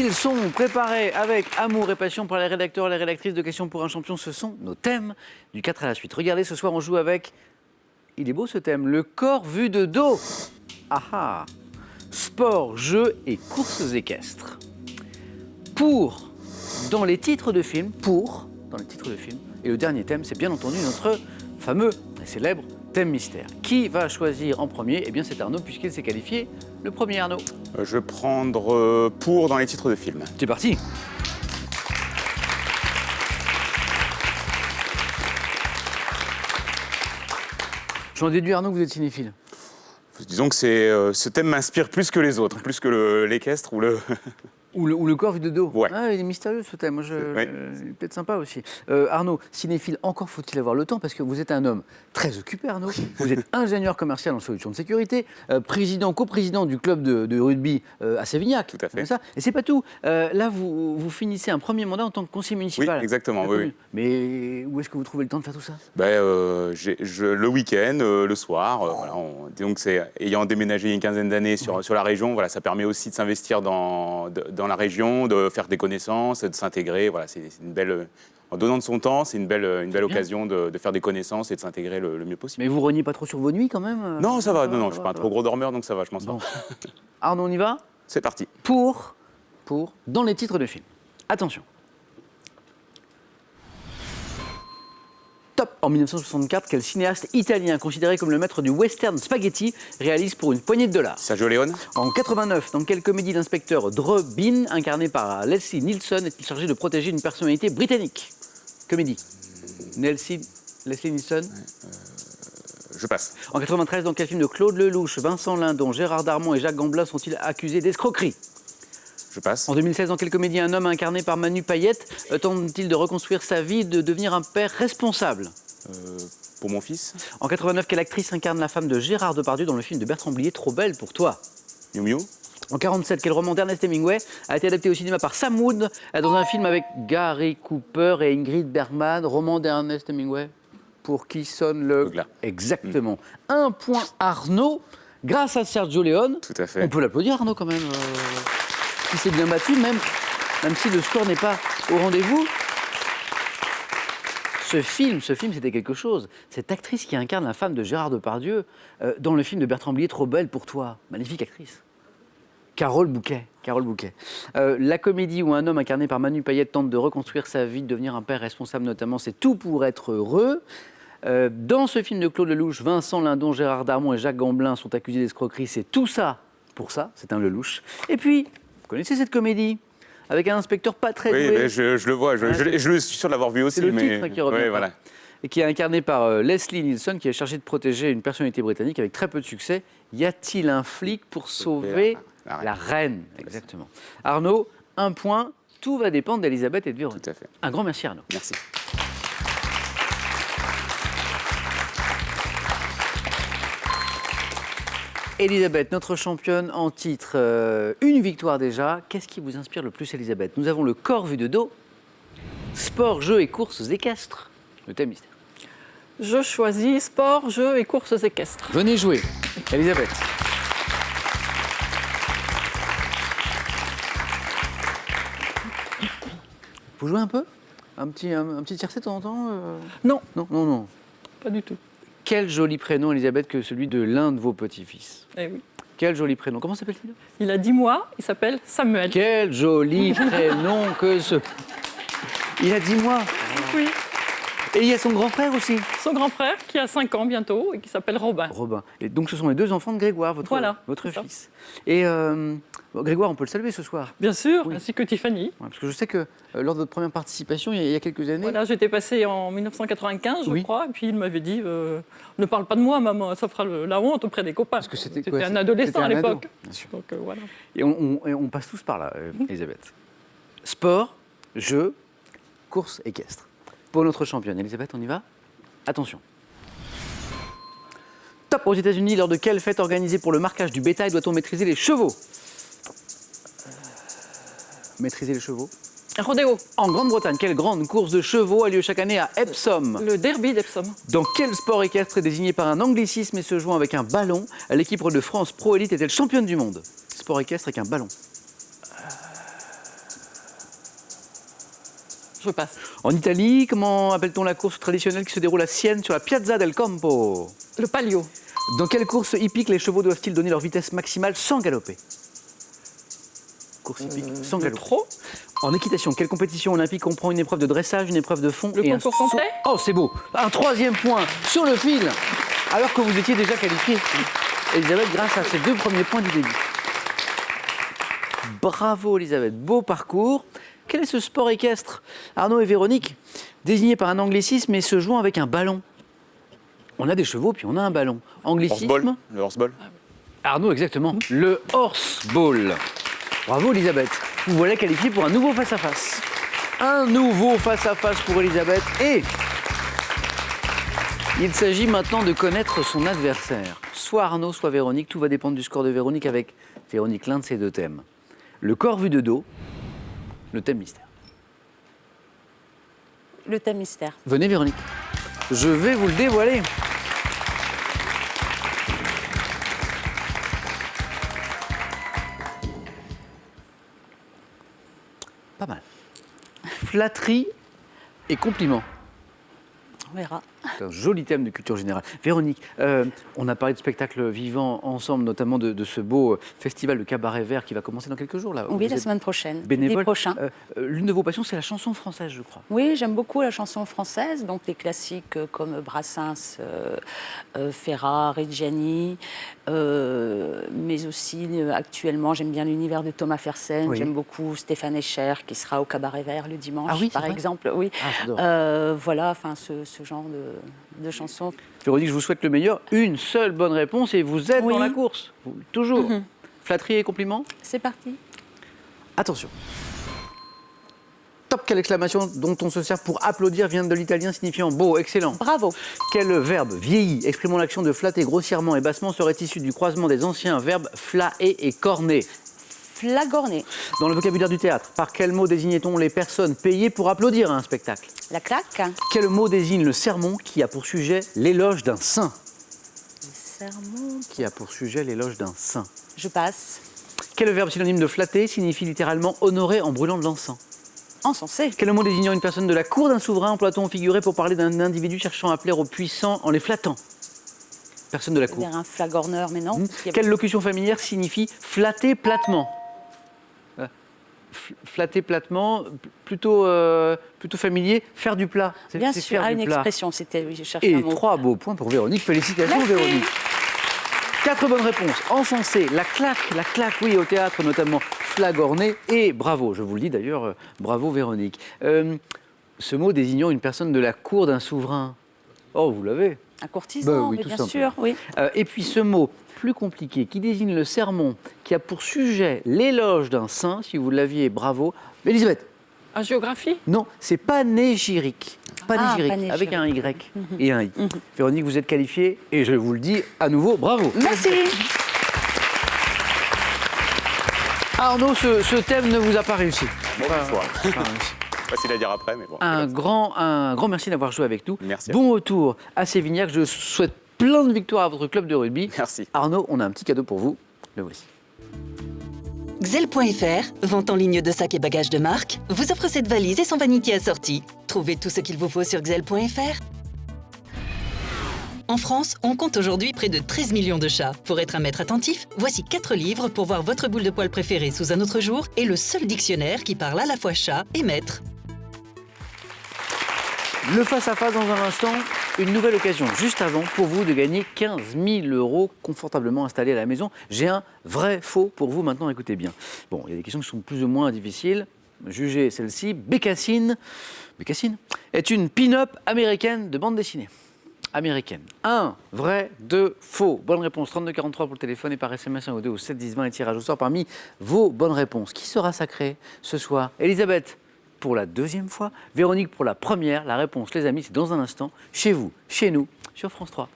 Ils sont préparés avec amour et passion par les rédacteurs et les rédactrices de Questions pour un champion. Ce sont nos thèmes du 4 à la suite. Regardez, ce soir, on joue avec... Il est beau ce thème, le corps vu de dos. Ah ah. Sport, jeux et courses équestres. Pour, dans les titres de films, dans les titres de films. Et le dernier thème, c'est bien entendu notre fameux et célèbre thème mystère. Qui va choisir en premier? Eh bien, c'est Arnaud, puisqu'il s'est qualifié. Le premier, Arnaud. Je vais prendre pour dans les titres de films. C'est parti. J'en déduis, Arnaud, que vous êtes cinéphile. Disons que ce thème m'inspire plus que les autres, plus que l'équestre ou le... Ou le corps vu de dos. Ouais. Ah, il est mystérieux ce thème. Moi, Oui. il est peut-être sympa aussi. Arnaud, cinéphile, encore faut-il avoir le temps parce que vous êtes un homme très occupé, Arnaud. Vous êtes ingénieur commercial en solutions de sécurité, coprésident du club de rugby à Sévignac. Tout à fait. Ça. Et c'est pas tout. Là, vous finissez un premier mandat en tant que conseiller municipal. Oui, exactement. Oui. Mais où est-ce que vous trouvez le temps de faire tout ça? Le week-end, le soir. Donc, ayant déménagé il y a une quinzaine d'années sur la région, voilà, ça permet aussi de s'investir dans la région, de faire des connaissances, de s'intégrer. Voilà, c'est une belle... En donnant de son temps, c'est une belle occasion de faire des connaissances et de s'intégrer le mieux possible. Mais vous reniez pas trop sur vos nuits quand même? Non, ça va. Non, je suis pas un trop gros dormeur, donc ça va, je m'en sors. Bon. Arnaud, on y va? C'est parti. Pour dans les titres de films. Attention. Top. En 1964, quel cinéaste italien considéré comme le maître du western spaghetti réalise pour une poignée de dollars? Sergio Leone. En 89, dans quelle comédie l'inspecteur Drew Bean, incarné par Leslie Nielsen, est-il chargé de protéger une personnalité britannique? Comédie. Leslie Nielsen. Je passe. En 93, dans quel film de Claude Lelouch, Vincent Lindon, Gérard Darmon et Jacques Gamblin sont-ils accusés d'escroquerie? Je passe. En 2016, dans quelle comédie un homme incarné par Manu Payette tente-t-il de reconstruire sa vie, de devenir un père responsable? Pour mon fils. En 89, quelle actrice incarne la femme de Gérard Depardieu dans le film de Bertrand Blier, Trop belle pour toi? Miu Miu. En 47, quel roman d'Ernest Hemingway a été adapté au cinéma par Sam Wood dans un film avec Gary Cooper et Ingrid Bergman? Roman d'Ernest Hemingway pour qui sonne le glas. Exactement. Un point Arnaud, grâce à Sergio Leone. Tout à fait. On peut l'applaudir Arnaud quand même. Qui s'est bien battu, même si le score n'est pas au rendez-vous. Ce film, c'était quelque chose. Cette actrice qui incarne la femme de Gérard Depardieu dans le film de Bertrand Blier, Trop belle pour toi. Magnifique actrice. Carole Bouquet. La comédie où un homme incarné par Manu Payette tente de reconstruire sa vie, de devenir un père responsable notamment, c'est Tout pour être heureux. Dans ce film de Claude Lelouch, Vincent Lindon, Gérard Darmon et Jacques Gamblin sont accusés d'escroquerie. C'est Tout ça pour ça, c'est un Lelouch. Et puis, vous connaissez cette comédie avec un inspecteur pas très doué. Oui, je le vois, je suis sûr de l'avoir vu aussi. C'est le titre qui revient. Oui, voilà. Et qui est incarné par Leslie Nielsen, qui est chargé de protéger une personnalité britannique avec très peu de succès. Y a-t-il un flic pour sauver la reine? Exactement. Arnaud, un point. Tout va dépendre d'Elisabeth et de Véronique. Tout à fait. Un grand merci Arnaud. Merci. Elisabeth, notre championne en titre, une victoire déjà. Qu'est-ce qui vous inspire le plus, Elisabeth? Nous avons le corps vu de dos, sport, jeux et courses équestres. Le thème mystère. Je choisis sport, jeux et courses équestres. Venez jouer, Elisabeth. Vous jouez un peu? Un petit tiercé de temps en temps Non, Non. pas du tout. Quel joli prénom, Elisabeth, que celui de l'un de vos petits-fils. Eh oui. Quel joli prénom. Comment s'appelle-t-il? Il a 10 mois, il s'appelle Samuel. Quel joli prénom que ce... Il a 10 mois. Oui. Et il y a son grand frère aussi. Son grand frère qui a 5 ans bientôt et qui s'appelle Robin. Robin. Et donc ce sont les deux enfants de Grégoire, votre c'est ça. fils. Et Grégoire, on peut le saluer ce soir. Bien sûr, Oui. ainsi que Tiffany. Ouais, parce que je sais que lors de votre première participation, il y a quelques années... Voilà, j'étais passée en 1995, Oui. je crois, et puis il m'avait dit ne parle pas de moi, maman, ça fera la honte auprès des copains. Parce que c'était un adolescent c'était à un ado, l'époque. bien sûr. Donc voilà. Et on passe tous par là, Elisabeth. Sport, jeux, course équestre. Pour notre championne, Elisabeth, on y va? Attention. Top. Aux États-Unis, lors de quelle fête organisée pour le marquage du bétail doit-on maîtriser les chevaux? Maîtriser les chevaux. Rodéo, En Grande-Bretagne, quelle grande course de chevaux a lieu chaque année à Epsom? le derby d'Epsom. Dans quel sport équestre est désigné par un anglicisme et se jouant avec un ballon, l'équipe de France Pro Élite est-elle championne du monde? Sport équestre avec un ballon. Je passe. En Italie, comment appelle-t-on la course traditionnelle qui se déroule à Sienne sur la Piazza del Campo? Le palio. Dans quelle course hippique les chevaux doivent-ils donner leur vitesse maximale sans galoper? Course hippique sans Le galoper. trot. En équitation, quelle compétition olympique comprend une épreuve de dressage, une épreuve de fond Le et un concours saut? complet. Oh, c'est beau. Un 3e point sur le fil, alors que vous étiez déjà qualifié. Elisabeth, grâce à ces 2 premiers points du début. Bravo Elisabeth, beau parcours. Quel est ce sport équestre, Arnaud et Véronique, désigné par un anglicisme et se jouant avec un ballon? On a des chevaux, puis on a un ballon. Horseball. Anglicisme. Le horseball. Arnaud, exactement. Le horseball. Bravo Elisabeth. Vous voilà qualifiée pour un nouveau face-à-face. Un nouveau face-à-face pour Elisabeth. Et il s'agit maintenant de connaître son adversaire. Soit Arnaud, soit Véronique. Tout va dépendre du score de Véronique avec Véronique l'un de ces 2 thèmes. Le corps vu de dos, le thème mystère. Le thème mystère. Venez Véronique. Je vais vous le dévoiler. Pas mal. Flatterie et compliments. On verra. C'est un joli thème de culture générale. Véronique, on a parlé de spectacles vivants ensemble, notamment de ce beau festival de cabaret vert qui va commencer dans quelques jours. Là, Oui, Vous la êtes semaine prochaine. bénévole. L'été prochain. L'une de vos passions, c'est la chanson française, je crois. Oui, j'aime beaucoup la chanson française, donc les classiques comme Brassens, Ferrat, Reggiani, mais aussi actuellement, j'aime bien l'univers de Thomas Fersen, Oui. j'aime beaucoup Stéphane Echer qui sera au Cabaret Vert le dimanche, Ah oui, c'est par vrai. exemple. Oui. Ah, j'adore. Voilà, enfin ce genre de chansons. Véronique, je vous souhaite le meilleur. Une seule bonne réponse et vous êtes Oui. dans la course. Toujours. Flatterie et compliments. C'est parti. Attention. Top, quelle exclamation dont on se sert pour applaudir vient de l'italien signifiant beau, excellent. Bravo. Quel verbe vieilli exprimant l'action de flatter grossièrement et bassement serait issu du croisement des anciens verbes flaher et corner? Flagorné. Dans le vocabulaire du théâtre, par quel mot désignait-on les personnes payées pour applaudir à un spectacle? La claque. Quel mot désigne le sermon qui a pour sujet l'éloge d'un saint? Le sermon. Qui a pour sujet l'éloge d'un saint. Je passe. Quel verbe synonyme de flatter signifie littéralement honorer en brûlant de l'encens? Encensé. Quel mot désignant une personne de la cour d'un souverain emploie-t-on au figuré pour parler d'un individu cherchant à plaire aux puissants en les flattant? Personne de la cour. C'est un flagorneur, mais non. Il y a- Quelle locution familière signifie flatter platement? Flatter platement, plutôt familier, faire du plat. Bien C'est sûr, faire une du plat. expression, c'était, oui, je cherchais un Et mot. 3 beaux points pour Véronique. Félicitations Merci. Véronique. 4 bonnes réponses. Encensé, la claque, oui, au théâtre notamment, flagorné et bravo. Je vous le dis d'ailleurs, bravo Véronique. Ce mot désignant une personne de la cour d'un souverain. Oh, vous l'avez. Un courtisan, Bah oui, mais tout bien simplement. sûr, oui. Et puis ce mot plus compliqué qui désigne le sermon qui a pour sujet l'éloge d'un saint, si vous l'aviez, bravo. Elisabeth, En géographie. non, c'est panégyrique. Panégyrique, panégyrique. avec un Y et un I. Véronique, vous êtes qualifiée et je vous le dis à nouveau, bravo. Merci. Arnaud, ce thème ne vous a pas réussi. Bon, Pas- choix. pas réussi. Facile à dire après, mais bon. Un grand merci d'avoir joué avec nous. Merci. Bon retour à Sévignac. Je souhaite plein de victoires à votre club de rugby. Merci. Arnaud, on a un petit cadeau pour vous. Le voici. Xel.fr, vente en ligne de sacs et bagages de marque, vous offre cette valise et son vanity assorti. Trouvez tout ce qu'il vous faut sur Xel.fr. En France, on compte aujourd'hui près de 13 millions de chats. Pour être un maître attentif, voici 4 livres pour voir votre boule de poil préférée sous un autre jour et le seul dictionnaire qui parle à la fois chat et maître. Le face-à-face dans un instant, une nouvelle occasion juste avant pour vous de gagner 15 000 € confortablement installés à la maison. J'ai un vrai faux pour vous maintenant, écoutez bien. Bon, il y a des questions qui sont plus ou moins difficiles. Jugez celle-ci. Bécassine est une pin-up américaine de bande dessinée. Américaine. 1, vrai, 2, faux. Bonne réponse, 3243 pour le téléphone et par SMS 1 ou 2 au 7 10 20 et tirage au sort parmi vos bonnes réponses. Qui sera sacré ce soir? Elisabeth pour la deuxième fois, Véronique pour la première. La réponse, les amis, c'est dans un instant, chez vous, chez nous, sur France 3.